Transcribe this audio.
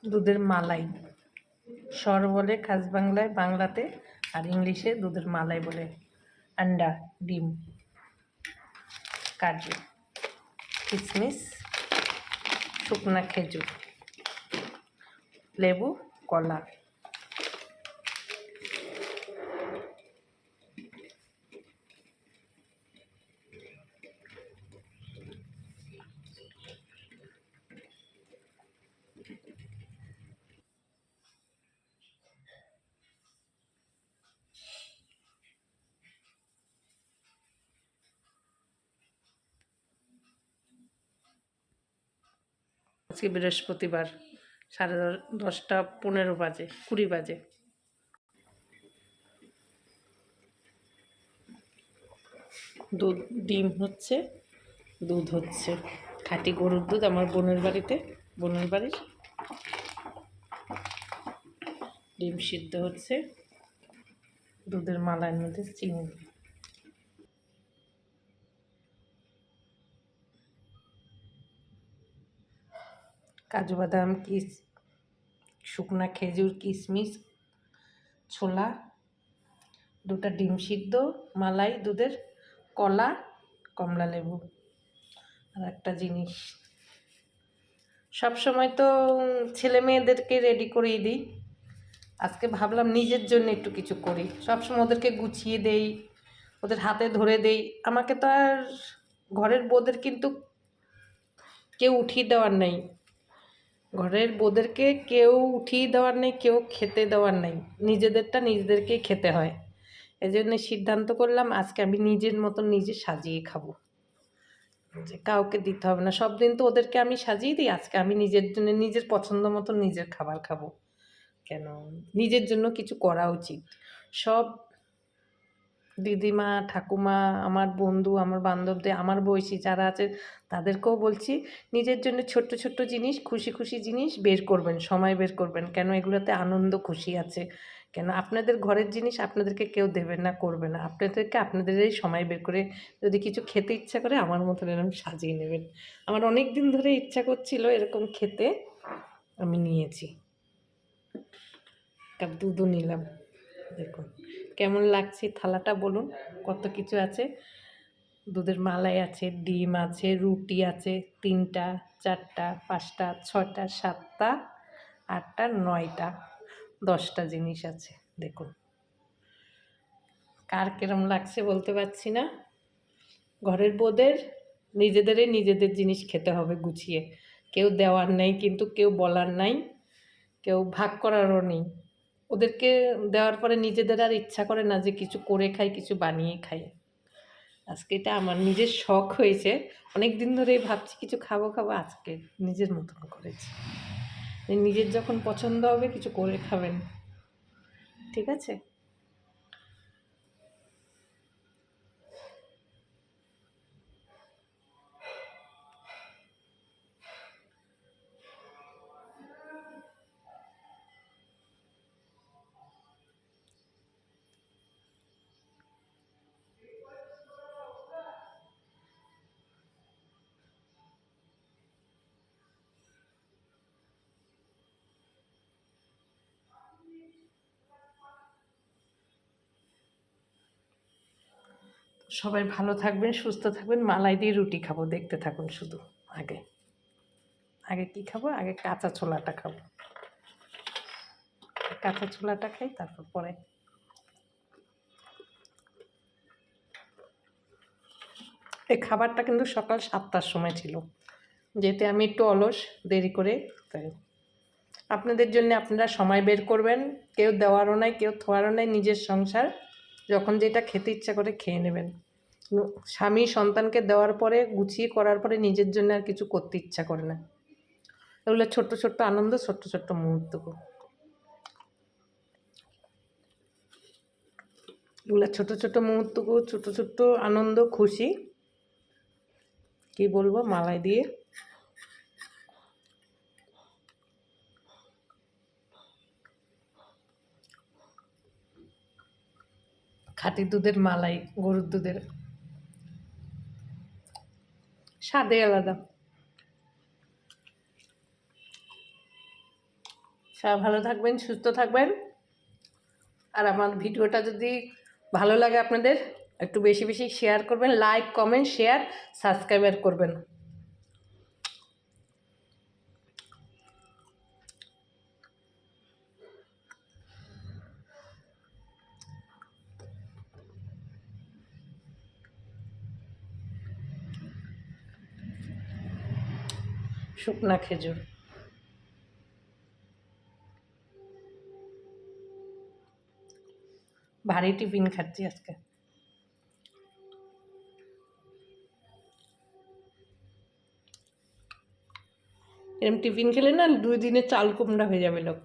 দুধের মালাই সর বলে খাস বাংলায়, বাংলাতে, আর ইংলিশে দুধের মালাই বলে। আন্ডা, ডিম, কাজু, কিশমিশ, শুকনা খেজুর, লেবু, কলা। আজকে বৃহস্পতিবার, 10:15 বাজে, 20 বাজে। দুধ, ডিম হচ্ছে, দুধ হচ্ছে খাঁটি গরুর দুধ আমার বোনের বাড়ির। ডিম সিদ্ধ হচ্ছে, দুধের মালাইয়ের মধ্যে চিনি। কাজু বাদাম, শুকনা খেজুর, কিশমিশ, ছোলা, 2টা ডিম সিদ্ধ, মালাই দুধের, কলা, কমলা লেবু। আর একটা জিনিস, সবসময় তো ছেলে মেয়েদেরকে রেডি করেই দিই, আজকে ভাবলাম নিজের জন্য একটু কিছু করি। সবসময় ওদেরকে গুছিয়ে দেই, ওদের হাতে ধরে দেই, আমাকে তো আর ঘরের বউদের কিন্তু কেউ উঠিয়ে দেওয়ার নেই, ঘরের বউদেরকে কেউ উঠিয়ে দেওয়ার নেই, কেউ খেতে দেওয়ার নেই, নিজেদেরটা নিজেদেরকেই খেতে হয়। এই জন্য সিদ্ধান্ত করলাম আজকে আমি নিজের মতন নিজে সাজিয়ে খাবো, যে কাউকে দিতে হবে না। সব দিন তো ওদেরকে আমি সাজিয়ে দিই, আজকে আমি নিজের জন্য নিজের পছন্দ মতন নিজের খাবার খাবো। কেন, নিজের জন্য কিছু করা উচিত। সব দিদিমা, ঠাকুমা, আমার বন্ধু, আমার বান্ধবদের, আমার বয়সী যারা আছে তাদেরকেও বলছি নিজের জন্য ছোট্ট ছোট্ট জিনিস, খুশি খুশি জিনিস বের করবেন, সময় বের করবেন। কেন, এগুলোতে আনন্দ খুশি আছে। কেন, আপনাদের ঘরের জিনিস আপনাদেরকে কেউ দেবে না, করবে না, আপনাদেরকে আপনাদেরই সময় বের করে যদি কিছু খেতে ইচ্ছা করে আমার মতন এরকম সাজিয়ে নেবেন। আমার অনেক দিন ধরে ইচ্ছা করছিল এরকম খেতে, আমি নিয়েছি। কাপ দুধও নিলাম, দেখুন কেমন লাগছে থালাটা, বলুন কত কিছু আছে। দুধের মালাই আছে, ডিম আছে, রুটি আছে, 3টা, 4টা, 5টা, 6টা, 7টা, 8টা, 9টা, 10টা জিনিস আছে। দেখুন কার কিরম লাগছে বলতে পারছি না। ঘরের বউদের নিজেদের জিনিস খেতে হবে গুছিয়ে, কেউ দেওয়ার নেই কিন্তু, কেউ বলার নাই, কেউ ভাগ করারও নেই। ওদেরকে দেওয়ার পরে নিজেদের আর ইচ্ছা করে না যে কিছু করে খাই, কিছু বানিয়ে খাই। আজকে এটা আমার নিজের শখ হয়েছে, অনেক দিন ধরেই ভাবছি কিছু খাবো, আজকে নিজের মতন করেছি। নিজের যখন পছন্দ হবে কিছু করে খাবেন, ঠিক আছে? সবাই ভালো থাকবেন, সুস্থ থাকবেন। মালাই দিয়ে রুটি খাবো, দেখতে থাকুন শুধু। আগে আগে কি খাবো, আগে কাঁচা ছোলাটা খাবো, কাঁচা ছোলাটা খাই, তারপর পরে। এই খাবারটা কিন্তু সকাল 7টার সময় ছিল, যেতে আমি একটু অলস, দেরি করে। তাই আপনাদের জন্য আপনারা সময় বের করবেন, কেউ দেওয়ারও নাই, কেউ থোয়ারও নাই, নিজের সংসার, যখন যেটা খেতে ইচ্ছা করে খেয়ে নেবেন। স্বামী সন্তানকে দেওয়ার পরে, গুছিয়ে করার পরে নিজের জন্য আর কিছু করতে ইচ্ছা করে না। এগুলো ছোট্ট ছোট্ট আনন্দ, ছোট্ট ছোট্ট মুহূর্ত, এগুলো ছোট ছোট মুহূর্ত, ছোট ছোট্ট আনন্দ খুশি, কি বলবো, মালাই দিয়ে খাঁটি দুধের মালাই, গরুর দুধের স্বাদে আলাদা। সবাই ভালো থাকবেন, সুস্থ থাকবেন। আর আমার ভিডিওটা যদি ভালো লাগে আপনাদের একটু বেশি বেশি শেয়ার করবেন, লাইক কমেন্ট শেয়ার সাবস্ক্রাইবার করবেন। শুকনা খেজুর ভারী টিফিন খাচ্ছি আজকে। এরকম টিফিন খেলে না 2 দিনে চাল কুমড়া হয়ে যাবে লোক।